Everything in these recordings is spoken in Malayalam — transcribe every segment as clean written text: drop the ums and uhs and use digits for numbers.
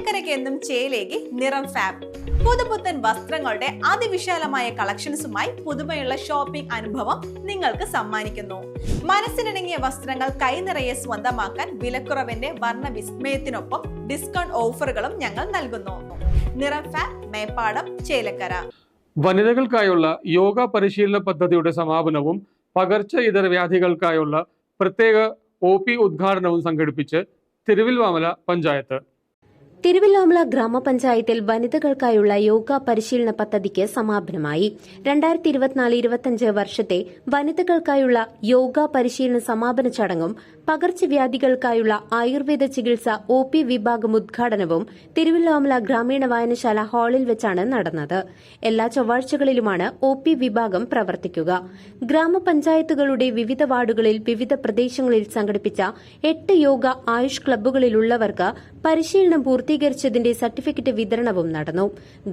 ചേലക്കരയ്ക്ക് എന്നും ചേലേക്ക് നിറം ഫാബ്. പുതുപുത്തൻ വസ്ത്രങ്ങളുടെ അതിവിശാലമായ കളക്ഷൻസുമായി പുതുമയുള്ള ഷോപ്പിംഗ് അനുഭവം നിങ്ങൾക്ക് സമ്മാനിക്കുന്നു. മനസ്സിനിണങ്ങിയ വസ്ത്രങ്ങൾ കൈനിറയെ സ്വന്തമാക്കാൻ വിലക്കുറവിന്റെ വർണ്ണവിസ്മയത്തിനൊപ്പം ഡിസ്കൗണ്ട് ഓഫറുകളും ഞങ്ങൾ നൽകുന്നു. നിറം ഫാബ്, മേപ്പാടം, ചേലക്കര. വനിതകൾക്കായുള്ള യോഗ പരിശീലന പദ്ധതിയുടെ സമാപനവും പകർച്ച ഇതര വ്യാധികൾക്കായുള്ള പ്രത്യേക OP ഉദ്ഘാടനവും സംഘടിപ്പിച്ച് തിരുവില്വാമല പഞ്ചായത്ത്. തിരുവില്വാമല ഗ്രാമപഞ്ചായത്തിൽ വനിതകൾക്കായുള്ള യോഗ പരിശീലന പദ്ധതിക്ക് സമാപനമായി. 2024-25 വർഷത്തെ വനിതകൾക്കായുള്ള യോഗ പരിശീലന സമാപന ചടങ്ങും പകർച്ചവ്യാധികൾക്കായുള്ള ആയുർവേദ ചികിത്സ OP വിഭാഗം ഉദ്ഘാടനവും തിരുവില്വാമല ഗ്രാമീണ വായനശാല ഹാളിൽ വെച്ചാണ് നടന്നത്. എല്ലാ ചൊവ്വാഴ്ചകളിലുമാണ് OP വിഭാഗം പ്രവർത്തിക്കുക. ഗ്രാമപഞ്ചായത്തുകളുടെ വിവിധ വാർഡുകളിൽ വിവിധ പ്രദേശങ്ങളിൽ സംഘടിപ്പിച്ച 8 യോഗ ആയുഷ് ക്ലബ്ബുകളിലുള്ളവർക്ക് പരിശീലനം പൂർത്തീകരിച്ചതിന്റെ സർട്ടിഫിക്കറ്റ് വിതരണവും നടന്നു.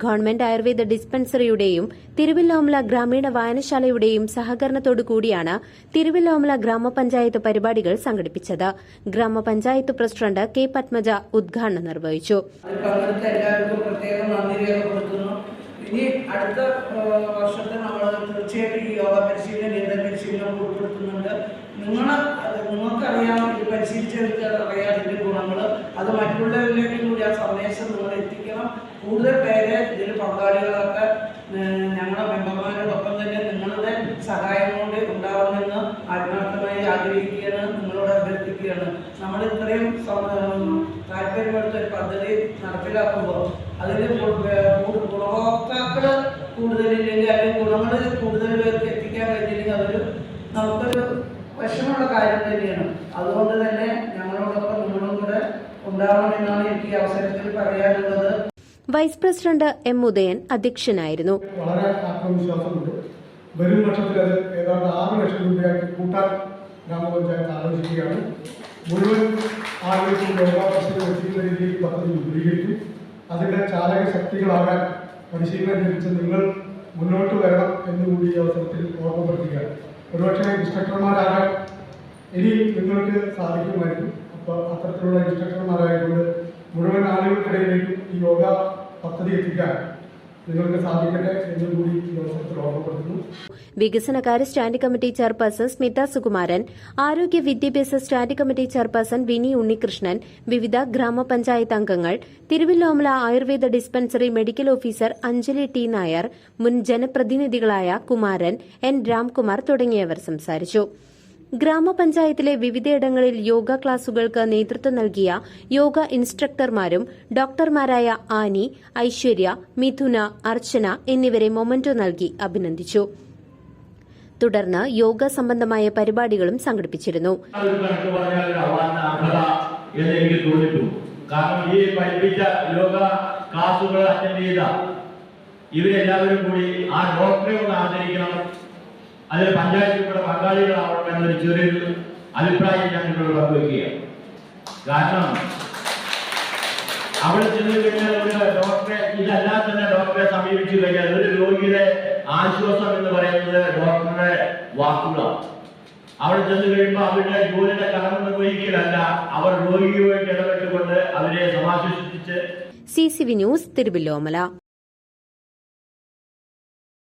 ഗവൺമെന്റ് ആയുർവേദ ഡിസ്പെൻസറിയുടെയും തിരുവില്വാമല ഗ്രാമീണ വായനശാലയുടെയും സഹകരണത്തോടുകൂടിയാണ് തിരുവില്വാമല ഗ്രാമപഞ്ചായത്ത് പരിപാടികൾ സംഘടിപ്പിച്ചത്. ഗ്രാമപഞ്ചായത്ത് പ്രസിഡന്റ് K. പത്മജ ഉദ്ഘാടനം നിർവഹിച്ചു. ഇനി അടുത്ത വർഷത്തെ നമ്മൾ തീർച്ചയായിട്ടും ഈ യോഗ പരിശീലനം ഉൾപ്പെടുത്തുന്നുണ്ട്. നിങ്ങൾക്കറിയാം, ഇത് പരിശീലിച്ചവർക്ക് അറിയാം ഇതിൻ്റെ ഗുണങ്ങൾ. അത് മറ്റുള്ളവരിലേക്ക് കൂടി ആ സന്ദേശം നിങ്ങൾ എത്തിക്കണം. കൂടുതൽ പേരെ ഇതിൽ പങ്കാളികളൊക്കെ ഞങ്ങളുടെ മെമ്പർമാരോടൊപ്പം തന്നെ നിങ്ങളുടെ സഹായം കൊണ്ട് ഉണ്ടാവുമെന്ന് ആത്മാർത്ഥമായി ആഗ്രഹിക്കുകയാണ്, നിങ്ങളോട് അഭ്യർത്ഥിക്കുകയാണ്. നമ്മൾ ഇത്രയും താല്പര്യമെടുത്ത ഒരു പദ്ധതി നടപ്പിലാക്കുമ്പോൾ അതിന് ഗുണഭോക്താക്കൾ കൂടുതലില്ലെങ്കിൽ അല്ലെങ്കിൽ ഗുണങ്ങൾ കൂടുതൽ പേർക്ക് എത്തിക്കാൻ കഴിഞ്ഞില്ലെങ്കിൽ അതൊരു നമുക്കൊരു വിഷമമുള്ള കാര്യം തന്നെയാണ്. അതുകൊണ്ട് തന്നെ ഞങ്ങളോടൊപ്പം നിങ്ങളും കൂടെ ഉണ്ടാവണമെന്നാണ് എനിക്ക് ഈ അവസരത്തിൽ പറയാനുള്ളത്. Vice president M. ഉദയൻ അധ്യക്ഷനായിരുന്നു. വളരെ ആത്മവിശ്വാസമുണ്ട്. വരും വർഷത്തിൽ അത് ഏതാണ്ട് 6 ലക്ഷം രൂപയാക്കി കൂട്ടാൻ ഗ്രാമപഞ്ചായത്ത് ആലോചിക്കുകയാണ്. മുഴുവൻ ആളുകൾക്കും യോഗാഭ്യാസം എത്തിക്കുന്ന രീതിയിൽ പദ്ധതി വിപുലീകരിക്കും. അതിൻ്റെ ചാലക ശക്തികളാകാൻ പരിശീലനം ലഭിച്ച നിങ്ങൾ മുന്നോട്ട് വരണം എന്നുകൂടി ഈ അവസരത്തിൽ ഓർമ്മപ്പെടുത്തുകയാണ്. ഒരുപക്ഷെ ഇൻസ്ട്രക്ടർമാരാകാൻ ഇനി നിങ്ങൾക്ക് സാധിക്കുമായിരിക്കും. അപ്പോൾ അത്തരത്തിലുള്ള ഇൻസ്ട്രക്ടർമാരായതുകൊണ്ട് മുഴുവൻ ആളുകൾക്കിടയിലേക്കും ഈ യോഗ പദ്ധതി എത്തിക്കാൻ നിങ്ങൾക്ക് സാധിക്കട്ടെ എന്നുകൂടി ഈ അവസരത്തിൽ ഓർമ്മപ്പെടുത്തുന്നു. വികസനകാര്യ standing committee chairperson Smitha Sukumaran, ആരോഗ്യ വിദ്യാഭ്യാസ standing committee chairperson Vini Unnikrishnan, വിവിധ ഗ്രാമപഞ്ചായത്ത് അംഗങ്ങൾ, Thiruvilwamala Ayurveda dispensary medical officer Anjali T. Nair, മുൻ ജനപ്രതിനിധികളായ കുമാരൻ, N. രാംകുമാർ തുടങ്ങിയവർ സംസാരിച്ചു. ഗ്രാമപഞ്ചായത്തിലെ വിവിധയിടങ്ങളിൽ യോഗ ക്ലാസുകൾക്ക് നേതൃത്വം നൽകിയ യോഗ ഇൻസ്ട്രക്ടർമാരും ഡോക്ടർമാരായ ആനി, ഐശ്വര്യ, മിഥുന, അർച്ചന എന്നിവരെ മൊമന്റോ നൽകി അഭിനന്ദിച്ചു. തുടർന്ന് യോഗ സംബന്ധമായ പരിപാടികളും സംഘടിപ്പിച്ചിരുന്നു. ഇവരെല്ലാവരും കൂടി ആ ഡോക്ടറെ ഒന്ന് ആദരിക്കണം, അതിൽ പഞ്ചായത്തിലൂടെ പങ്കാളികളാവണമെന്നൊരു ചെറിയൊരു അഭിപ്രായം ഞാൻ നിങ്ങളോട് പങ്കുവയ്ക്കുകയാണ്. കാരണം അവിടെ ചെന്ന് കഴിഞ്ഞാൽ ഒരു ഡോക്ടറെ, ഇതല്ലാതെ തന്നെ ഡോക്ടറെ സമീപിച്ചു കഴിഞ്ഞാൽ ഒരു രോഗിയുടെ ആശ്വാസം എന്ന് പറയുന്നത് ഡോക്ടറുടെ വാക്കുകളാണ്. അവിടെ ചെന്ന് കഴിയുമ്പോൾ അവരുടെ ജോലിയുടെ കടമ നിർവഹിക്കലല്ല, അവർ രോഗിയുമായിട്ട് ഇടപെട്ടുകൊണ്ട് അവരെ സമാശ്വസിപ്പിച്ച്. CCV news, Thiruvilwamala.